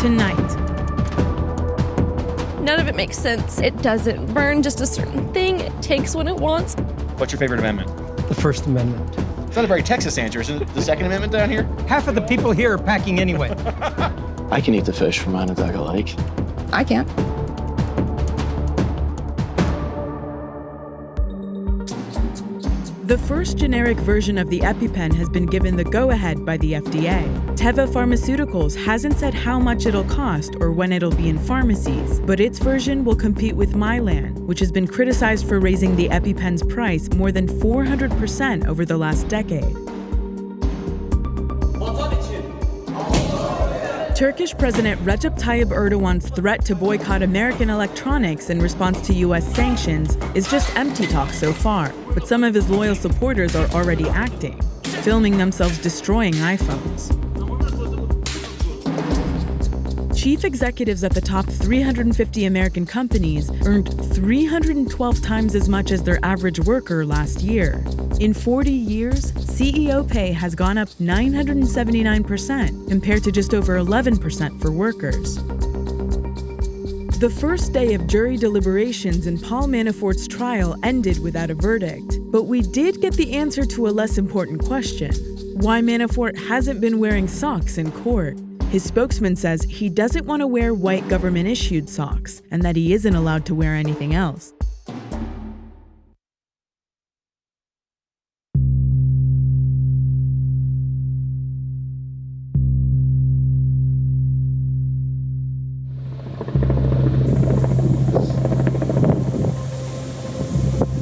tonight. None of it makes sense. It doesn't burn just a certain thing. It takes what it wants. What's your favorite amendment? The First Amendment. It's not a very Texas answer, isn't it? The Second Amendment down here? Half of the people here are packing anyway. I can eat the fish from Onondaga Lake. I can't. The first generic version of the EpiPen has been given the go-ahead by the FDA. Teva Pharmaceuticals hasn't said how much it'll cost or when it'll be in pharmacies, but its version will compete with Mylan, which has been criticized for raising the EpiPen's price more than 400% over the last decade. Turkish President Recep Tayyip Erdogan's threat to boycott American electronics in response to U.S. sanctions is just empty talk so far, but some of his loyal supporters are already acting, filming themselves destroying iPhones. Chief executives at the top 350 American companies earned 312 times as much as their average worker last year. In 40 years, CEO pay has gone up 979% compared to just over 11% for workers. The first day of jury deliberations in Paul Manafort's trial ended without a verdict, but we did get the answer to a less important question: why Manafort hasn't been wearing socks in court. His spokesman says he doesn't want to wear white government-issued socks and that he isn't allowed to wear anything else.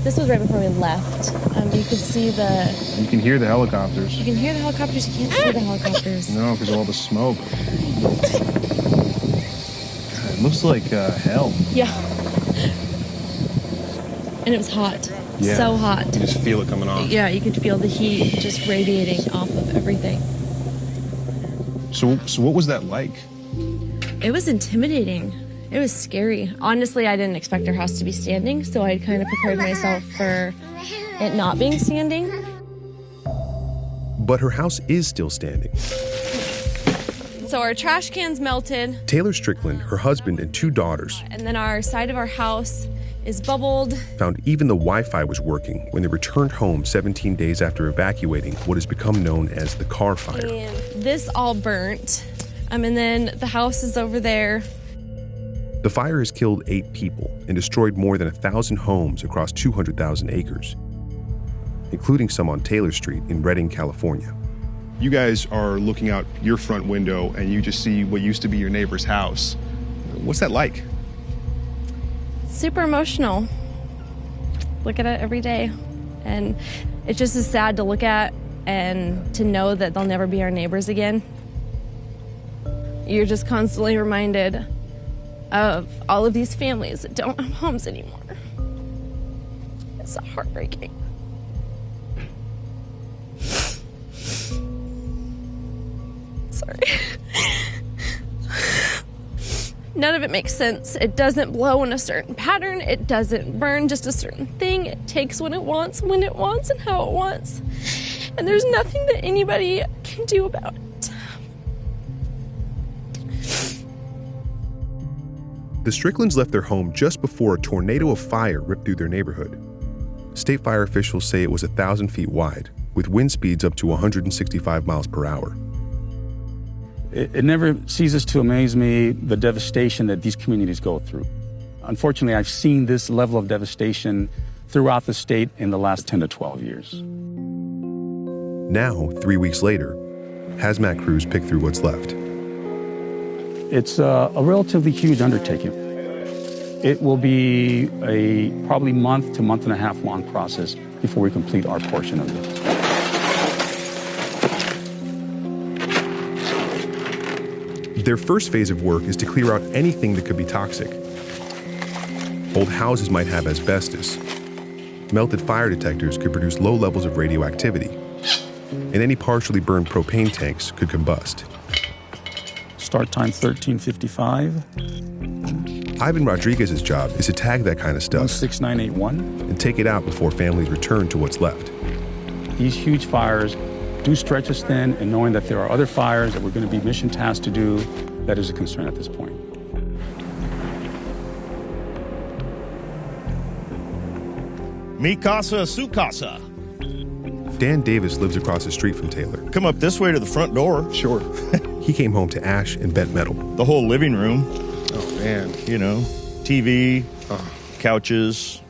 This was right before we left. You could see You can hear the helicopters. You can hear the helicopters, you can't see the helicopters. No, because of all the smoke. God, it looks like hell. Yeah. And it was hot. Yeah. So hot. You just feel it coming off. Yeah, you could feel the heat just radiating off of everything. So what was that like? It was intimidating. It was scary. Honestly, I didn't expect our house to be standing, so I kind of prepared myself for it not being standing. But her house is still standing. So our trash cans melted. Taylor Strickland, her husband, and 2 daughters. And then our side of our house is bubbled. Found even the Wi-Fi was working when they returned home 17 days after evacuating what has become known as the Carr Fire. And this all burnt. And then the house is over there. The fire has killed 8 people and destroyed more than 1,000 homes across 200,000 acres, including some on Taylor Street in Redding, California. You guys are looking out your front window and you just see what used to be your neighbor's house. What's that like? Super emotional. Look at it every day. And it just is sad to look at and to know that they'll never be our neighbors again. You're just constantly reminded of all of these families that don't have homes anymore. It's heartbreaking. Sorry. None of it makes sense. It doesn't blow in a certain pattern. It doesn't burn just a certain thing. It takes what it wants, when it wants, and how it wants. And there's nothing that anybody can do about it. The Stricklands left their home just before a tornado of fire ripped through their neighborhood. State fire officials say it was 1,000 feet wide, with wind speeds up to 165 miles per hour. It never ceases to amaze me the devastation that these communities go through. Unfortunately, I've seen this level of devastation throughout the state in the last 10 to 12 years. Now, 3 weeks later, hazmat crews pick through what's left. It's a relatively huge undertaking. It will be a probably month to month and a half long process before we complete our portion of this. Their first phase of work is to clear out anything that could be toxic. Old houses might have asbestos. Melted fire detectors could produce low levels of radioactivity. And any partially burned propane tanks could combust. Start time 13:55. Ivan Rodriguez's job is to tag that kind of stuff 16981 and take it out before families return to what's left. These huge fires do stretch us thin, and knowing that there are other fires that we're going to be mission tasked to do, that is a concern at this point. Mi casa, su casa. Dan Davis lives across the street from Taylor. Come up this way to the front door. Sure. He came home to ash and bent metal. The whole living room. Oh, man. You know, TV, couches,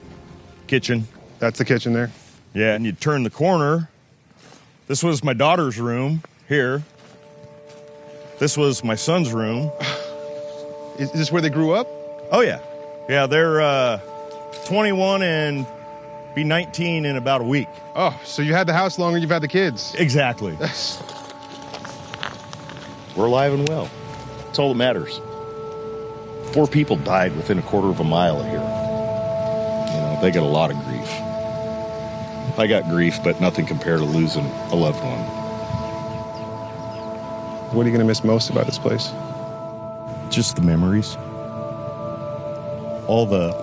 kitchen. That's the kitchen there? Yeah, and you turn the corner. This was my daughter's room here. This was my son's room. Is this where they grew up? Oh, yeah. Yeah, they're 21 and be 19 in about a week. Oh, so you had the house longer than you've had the kids. Exactly. We're alive and well. That's all that matters. 4 people died within a quarter of a mile of here. You know, they got a lot of grief. I got grief, but nothing compared to losing a loved one. What are you going to miss most about this place? Just the memories. All the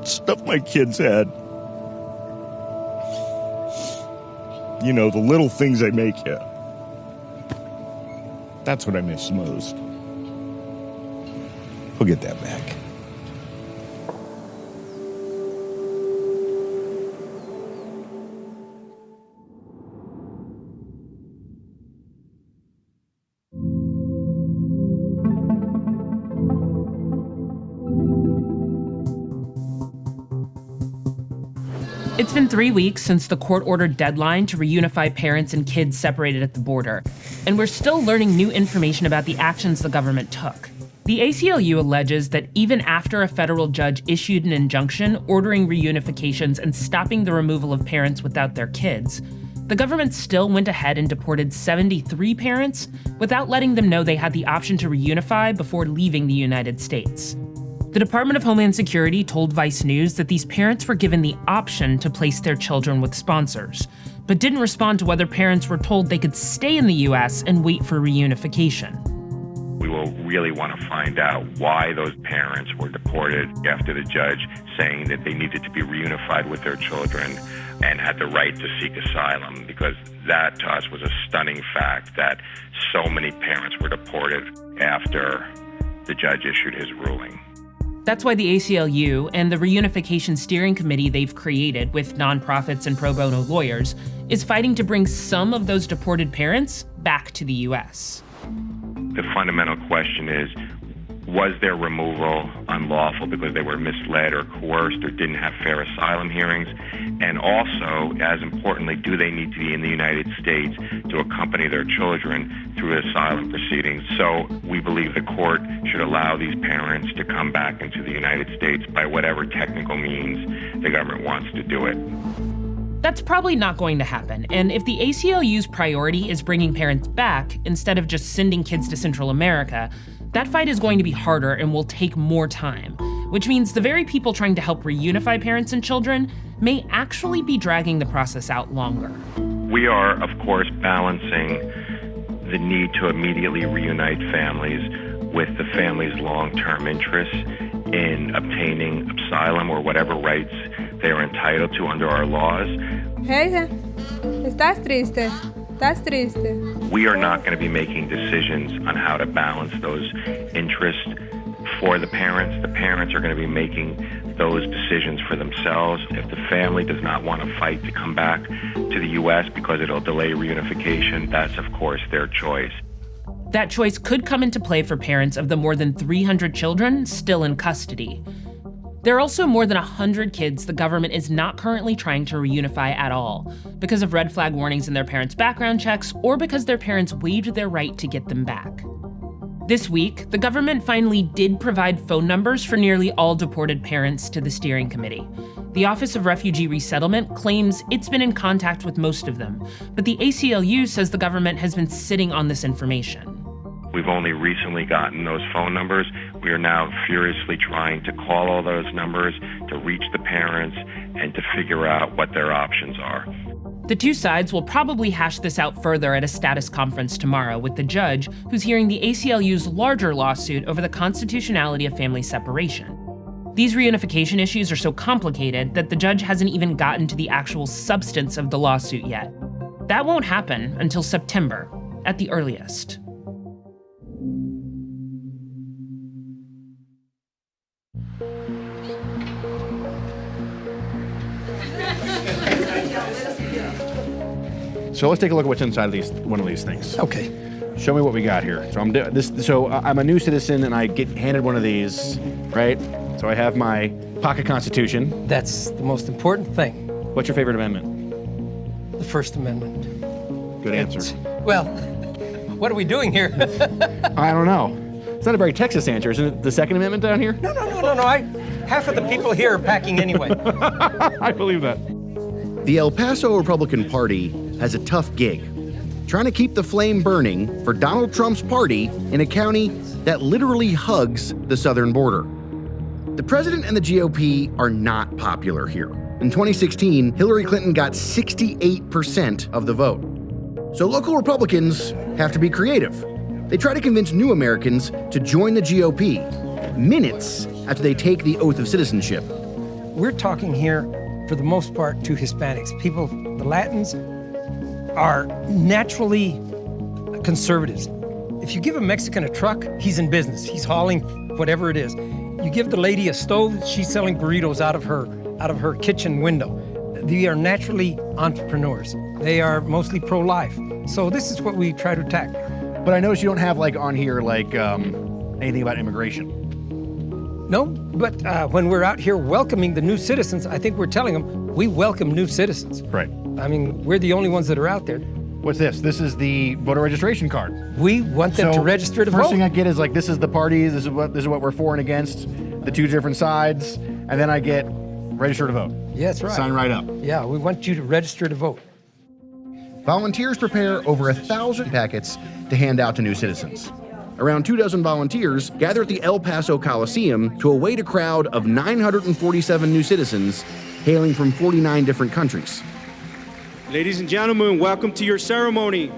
stuff my kids had. You know, the little things they make you. That's what I miss most. We'll get that back. It's been 3 weeks since the court-ordered deadline to reunify parents and kids separated at the border, and we're still learning new information about the actions the government took. The ACLU alleges that even after a federal judge issued an injunction ordering reunifications and stopping the removal of parents without their kids, the government still went ahead and deported 73 parents without letting them know they had the option to reunify before leaving the United States. The Department of Homeland Security told Vice News that these parents were given the option to place their children with sponsors, but didn't respond to whether parents were told they could stay in the U.S. and wait for reunification. We will really want to find out why those parents were deported after the judge saying that they needed to be reunified with their children and had the right to seek asylum, because that to us was a stunning fact that so many parents were deported after the judge issued his ruling. That's why the ACLU and the Reunification Steering Committee they've created with nonprofits and pro bono lawyers is fighting to bring some of those deported parents back to the U.S. The fundamental question is, was their removal unlawful because they were misled or coerced or didn't have fair asylum hearings? And also, as importantly, do they need to be in the United States to accompany their children through asylum proceedings? So we believe the court should allow these parents to come back into the United States by whatever technical means the government wants to do it. That's probably not going to happen, and if the ACLU's priority is bringing parents back instead of just sending kids to Central America, that fight is going to be harder and will take more time, which means the very people trying to help reunify parents and children may actually be dragging the process out longer. We are, of course, balancing the need to immediately reunite families with the family's long-term interests in obtaining asylum or whatever rights they are entitled to under our laws. Hey, estás triste. Estás triste. We are not going to be making decisions on how to balance those interests for the parents. The parents are going to be making those decisions for themselves. If the family does not want to fight to come back to the U.S. because it'll delay reunification, that's, of course, their choice. That choice could come into play for parents of the more than 300 children still in custody. There are also more than 100 kids the government is not currently trying to reunify at all, because of red flag warnings in their parents' background checks or because their parents waived their right to get them back. This week, the government finally did provide phone numbers for nearly all deported parents to the steering committee. The Office of Refugee Resettlement claims it's been in contact with most of them, but the ACLU says the government has been sitting on this information. We've only recently gotten those phone numbers. We are now furiously trying to call all those numbers to reach the parents and to figure out what their options are. The two sides will probably hash this out further at a status conference tomorrow with the judge who's hearing the ACLU's larger lawsuit over the constitutionality of family separation. These reunification issues are so complicated that the judge hasn't even gotten to the actual substance of the lawsuit yet. That won't happen until September, at the earliest. So let's take a look at what's inside of one of these things. Okay. Show me what we got here. So I'm a new citizen and I get handed one of these, right? So I have my pocket constitution. That's the most important thing. What's your favorite amendment? The First Amendment. Good answer. Well, what are we doing here? I don't know. It's not a very Texas answer. Isn't it the Second Amendment down here? No. Half of the people here are packing anyway. I believe that. The El Paso Republican Party has a tough gig, trying to keep the flame burning for Donald Trump's party in a county that literally hugs the southern border. The president and the GOP are not popular here. In 2016, Hillary Clinton got 68% of the vote. So local Republicans have to be creative. They try to convince new Americans to join the GOP minutes after they take the oath of citizenship. We're talking here, for the most part, to Hispanics. People, the Latins, are naturally conservatives. If you give a Mexican a truck, he's in business. He's hauling whatever it is. You give the lady a stove, she's selling burritos out of her kitchen window. They are naturally entrepreneurs. They are mostly pro-life. So this is what we try to attack. But I notice you don't have on here anything about immigration. No, but when we're out here welcoming the new citizens, I think we're telling them we welcome new citizens. Right. I mean, we're the only ones that are out there. What's this? This is the voter registration card. We want them to register to vote. First thing I get is this is the party, this is what we're for and against, the two different sides, and then I get register to vote. Yeah, that's right. Sign right up. Yeah, we want you to register to vote. Volunteers prepare over 1,000 packets to hand out to new citizens. Around 24 volunteers gather at the El Paso Coliseum to await a crowd of 947 new citizens hailing from 49 different countries. Ladies and gentlemen, welcome to your ceremony.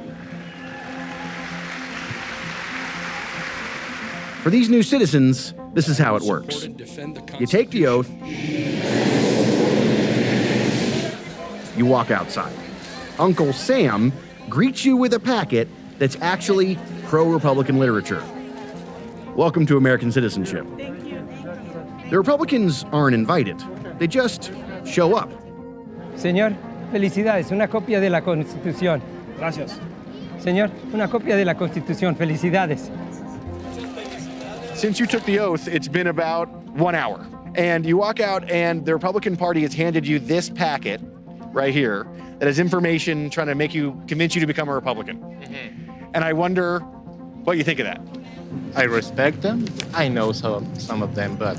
For these new citizens, this is how it works. You take the oath, you walk outside. Uncle Sam greets you with a packet that's actually pro-Republican literature. Welcome to American citizenship. Thank you. The Republicans aren't invited. They just show up. Señor, felicidades, una copia de la Constitución. Gracias. Señor, una copia de la Constitución, felicidades. Since you took the oath, it's been about 1 hour. And you walk out and the Republican Party has handed you this packet right here that has information trying to convince you to become a Republican. And I wonder what you think of that. I respect them. I know some of them, but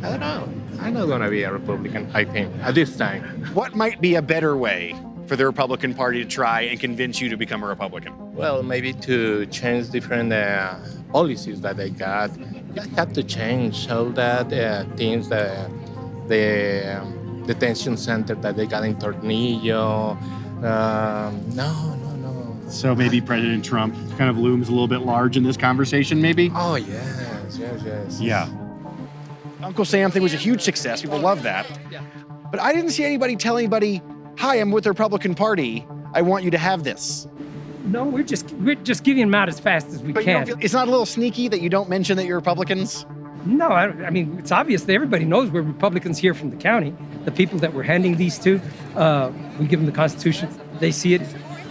I don't know. I'm not gonna be a Republican, I think, at this time. What might be a better way for the Republican Party to try and convince you to become a Republican? Well, maybe to change different policies that they got. They have to change all that things, the detention center that they got in Tornillo. No. So maybe President Trump kind of looms a little bit large in this conversation, maybe? Oh, yes. Yeah. Uncle Sam thing was a huge success. People love that. But I didn't see anybody tell anybody, hi, I'm with the Republican Party. I want you to have this. No, we're just giving them out as fast as we can. It's not a little sneaky that you don't mention that you're Republicans? No, I mean, it's obvious that everybody knows we're Republicans here from the county. The people that we're handing these to, we give them the Constitution. They see it.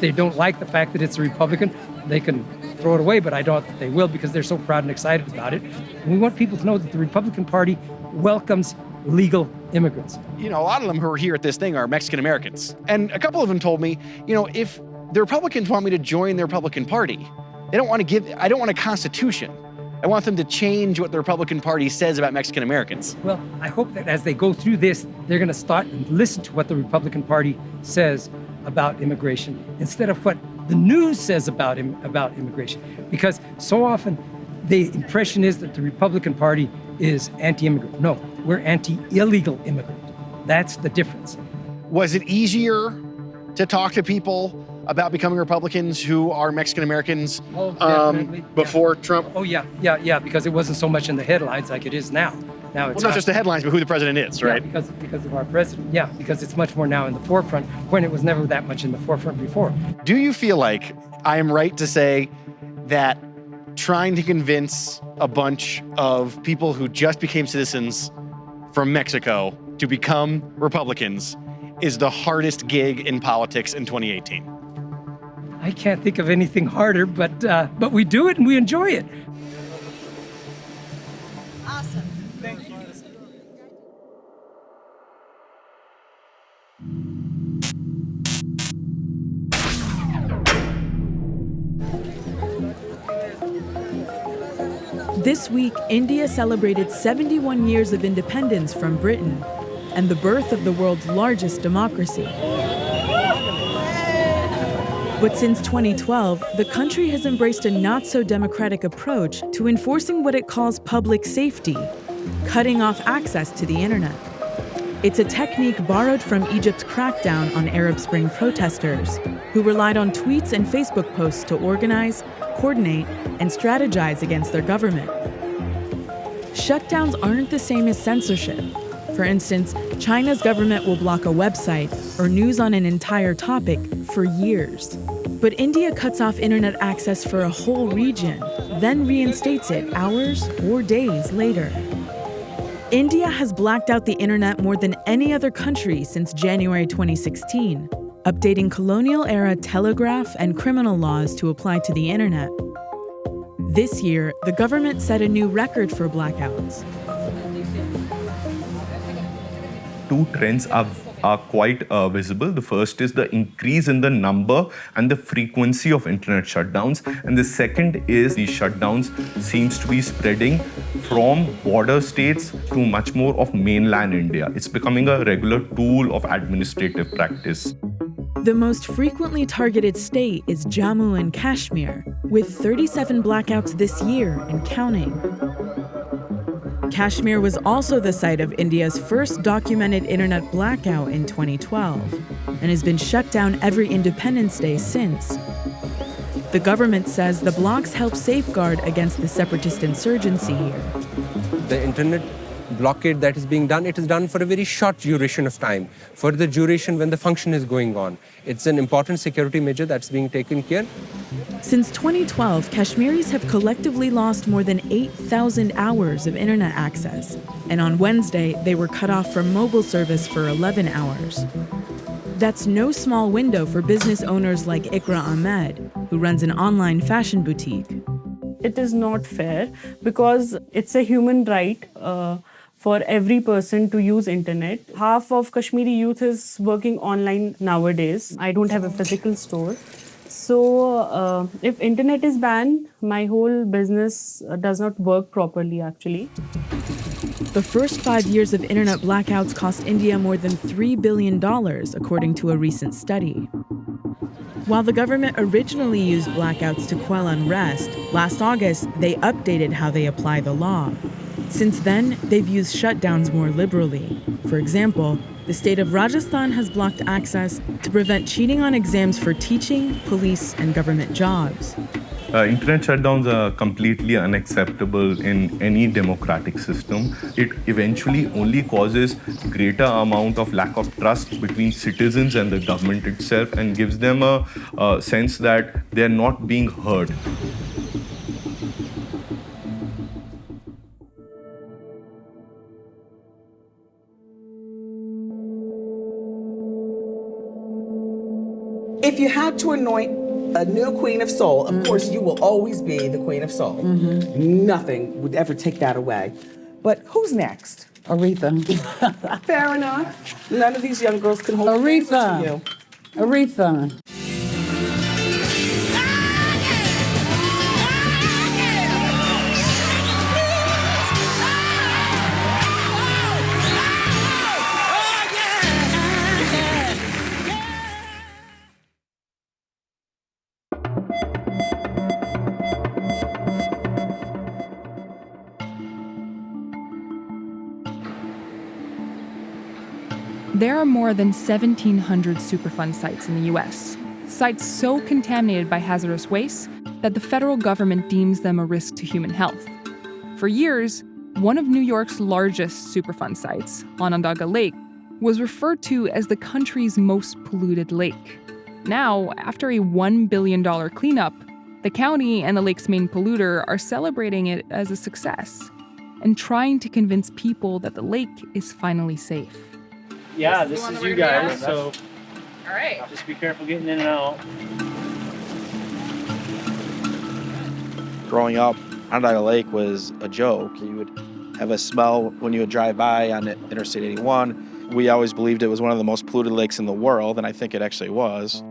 They don't like the fact that it's a Republican, they can throw it away, but I don't think they will because they're so proud and excited about it. And we want people to know that the Republican Party welcomes legal immigrants. A lot of them who are here at this thing are Mexican Americans. And a couple of them told me, if the Republicans want me to join the Republican Party, I don't want a constitution. I want them to change what the Republican Party says about Mexican Americans. Well, I hope that as they go through this, they're going to start and listen to what the Republican Party says about immigration instead of what the news says about immigration. Because so often the impression is that the Republican Party is anti-immigrant. No, we're anti-illegal immigrant. That's the difference. Was it easier to talk to people about becoming Republicans who are Mexican Americans Definitely. before Trump? Oh, yeah, because it wasn't so much in the headlines like it is now. Now it's Well, not just the headlines, but who the president is, right? Yeah, because of our president. Yeah, because it's much more now in the forefront when it was never that much in the forefront before. Do you feel like I am right to say that trying to convince a bunch of people who just became citizens from Mexico to become Republicans is the hardest gig in politics in 2018? I can't think of anything harder, but we do it and we enjoy it. Awesome. Thank you. This week, India celebrated 71 years of independence from Britain and the birth of the world's largest democracy. But since 2012, the country has embraced a not-so-democratic approach to enforcing what it calls public safety, cutting off access to the internet. It's a technique borrowed from Egypt's crackdown on Arab Spring protesters, who relied on tweets and Facebook posts to organize, coordinate, and strategize against their government. Shutdowns aren't the same as censorship. For instance, China's government will block a website or news on an entire topic for years. But India cuts off internet access for a whole region, then reinstates it hours or days later. India has blacked out the internet more than any other country since January 2016, updating colonial-era telegraph and criminal laws to apply to the internet. This year, the government set a new record for blackouts. Two trends are quite visible. The first is the increase in the number and the frequency of internet shutdowns. And the second is the shutdowns seems to be spreading from border states to much more of mainland India. It's becoming a regular tool of administrative practice. The most frequently targeted state is Jammu and Kashmir, with 37 blackouts this year and counting. Kashmir was also the site of India's first documented internet blackout in 2012 and has been shut down every Independence Day since. The government says the blocks help safeguard against the separatist insurgency here. The internet blockade that is being done, it is done for a very short duration of time, for the duration when the function is going on. It's an important security measure that's being taken care. Since 2012, Kashmiris have collectively lost more than 8,000 hours of internet access, and on Wednesday, they were cut off from mobile service for 11 hours. That's no small window for business owners like Ikra Ahmed, who runs an online fashion boutique. It is not fair because it's a human right for every person to use internet. Half of Kashmiri youth is working online nowadays. I don't have a physical store. So if internet is banned, my whole business does not work properly actually. The first 5 years of internet blackouts cost India more than $3 billion, according to a recent study. While the government originally used blackouts to quell unrest, last August they updated how they apply the law. Since then, they've used shutdowns more liberally. For example, the state of Rajasthan has blocked access to prevent cheating on exams for teaching, police, and government jobs. Internet shutdowns are completely unacceptable in any democratic system. It eventually only causes greater amount of lack of trust between citizens and the government itself and gives them a sense that they're not being heard. If you had to anoint a new queen of soul, of course, you will always be the queen of soul. Nothing would ever take that away. But who's next? Aretha. Fair enough. None of these young girls can hold Aretha. to you. Aretha. There are more than 1,700 Superfund sites in the U.S. sites so contaminated by hazardous waste that the federal government deems them a risk to human health. For years, one of New York's largest Superfund sites, Onondaga Lake, was referred to as the country's most polluted lake. Now, after a $1 billion cleanup, the county and the lake's main polluter are celebrating it as a success and trying to convince people that the lake is finally safe. Yeah, this is you guys, so all right. Just be careful getting in and out. Growing up, Onondaga Lake was a joke. You would have a smell when you would drive by on Interstate 81. We always believed it was one of the most polluted lakes in the world, and I think it actually was.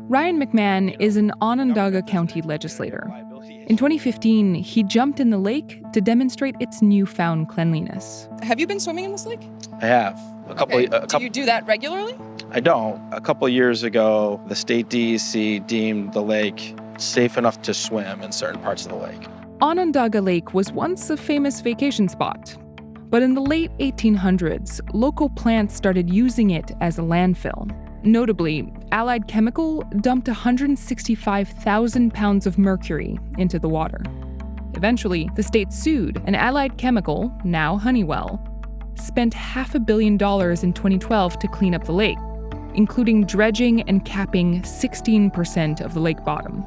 Ryan McMahon is an Onondaga County legislator. In 2015, he jumped in the lake to demonstrate its newfound cleanliness. Have you been swimming in this lake? I have. Do you do that regularly? I don't. A couple of years ago, the state DEC deemed the lake safe enough to swim in certain parts of the lake. Onondaga Lake was once a famous vacation spot. But in the late 1800s, local plants started using it as a landfill. Notably, Allied Chemical dumped 165,000 pounds of mercury into the water. Eventually, the state sued, and Allied Chemical, now Honeywell, spent $500 million in 2012 to clean up the lake, including dredging and capping 16% of the lake bottom.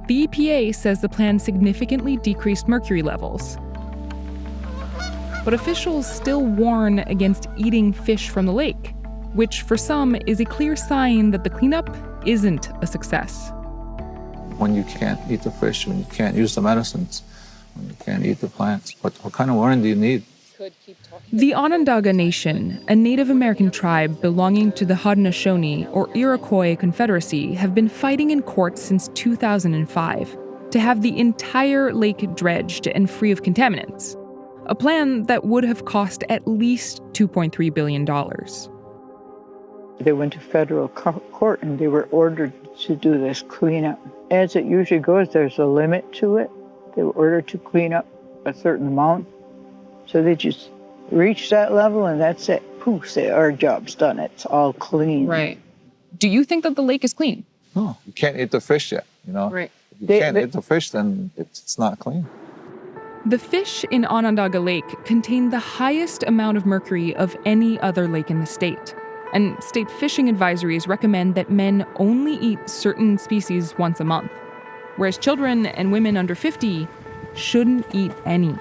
The EPA says the plan significantly decreased mercury levels. But officials still warn against eating fish from the lake, which for some is a clear sign that the cleanup isn't a success. When you can't eat the fish, when you can't use the medicines, when you can't eat the plants, what kind of warning do you need? The Onondaga Nation, a Native American tribe belonging to the Haudenosaunee or Iroquois Confederacy, have been fighting in court since 2005 to have the entire lake dredged and free of contaminants, a plan that would have cost at least $2.3 billion. They went to federal court and they were ordered to do this cleanup. As it usually goes, there's a limit to it. They were ordered to clean up a certain amount. So they just reach that level and that's it. Poof, say our job's done. It's all clean. Right. Do you think that the lake is clean? No, you can't eat the fish yet, you know? Right. If you can't eat the fish, then it's not clean. The fish in Onondaga Lake contain the highest amount of mercury of any other lake in the state. And state fishing advisories recommend that men only eat certain species once a month, whereas children and women under 50 shouldn't eat any.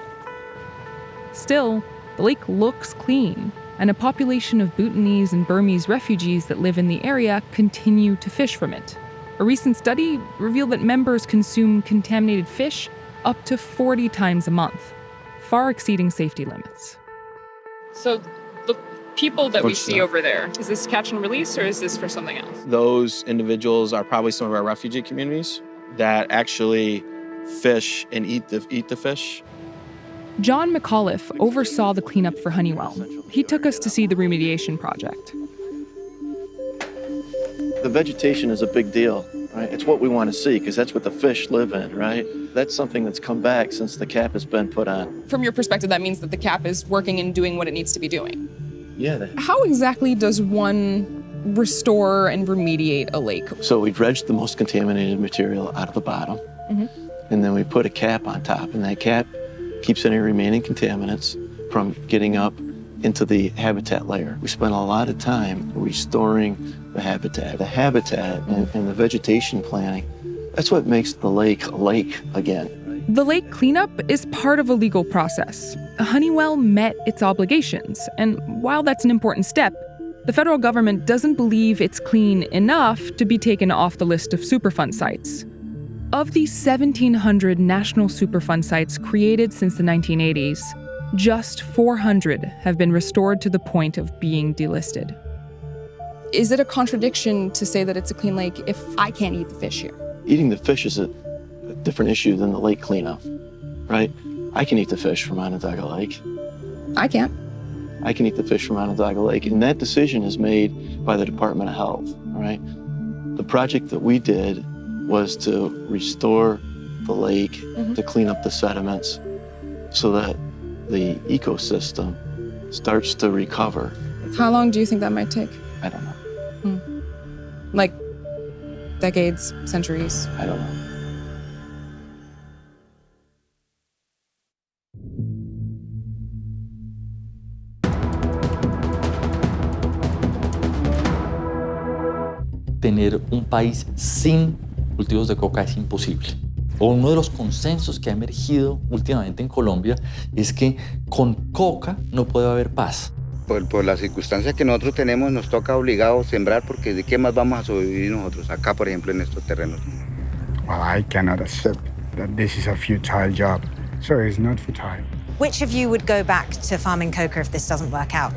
Still, the lake looks clean, and a population of Bhutanese and Burmese refugees that live in the area continue to fish from it. A recent study revealed that members consume contaminated fish up to 40 times a month, far exceeding safety limits. So the people that we see over there, is this catch and release or is this for something else? Those individuals are probably some of our refugee communities that actually fish and eat the fish. John McAuliffe oversaw the cleanup for Honeywell. He took us to see the remediation project. The vegetation is a big deal, right? It's what we want to see because that's what the fish live in, right? That's something that's come back since the cap has been put on. From your perspective, that means that the cap is working and doing what it needs to be doing. Yeah. How exactly does one restore and remediate a lake? So we dredged the most contaminated material out of the bottom, and then we put a cap on top, and that cap keeps any remaining contaminants from getting up into the habitat layer. We spent a lot of time restoring the habitat. The habitat and the vegetation planting, that's what makes the lake a lake again. The lake cleanup is part of a legal process. Honeywell met its obligations, and while that's an important step, the federal government doesn't believe it's clean enough to be taken off the list of Superfund sites. Of the 1,700 national Superfund sites created since the 1980s, just 400 have been restored to the point of being delisted. Is it a contradiction to say that it's a clean lake if I can't eat the fish here? Eating the fish is a different issue than the lake cleanup, right? I can eat the fish from Onondaga Lake. I can't. I can eat the fish from Onondaga Lake, and that decision is made by the Department of Health, right? The project that we did was to restore the lake, to clean up the sediments so that the ecosystem starts to recover. How long do you think that might take? I don't know. Like decades, centuries? I don't know. Tener un país sin cultivos de coca es imposible. Uno de los consensos que ha emergido últimamente en Colombia es que con coca no puede haber paz. Por las circunstancias que nosotros tenemos, nos toca obligado sembrar porque ¿de qué más vamos a sobrevivir nosotros acá, por ejemplo, en estos terrenos? Well, I cannot accept that this is a futile job. So it's not futile. Which of you would go back to farming coca if this doesn't work out?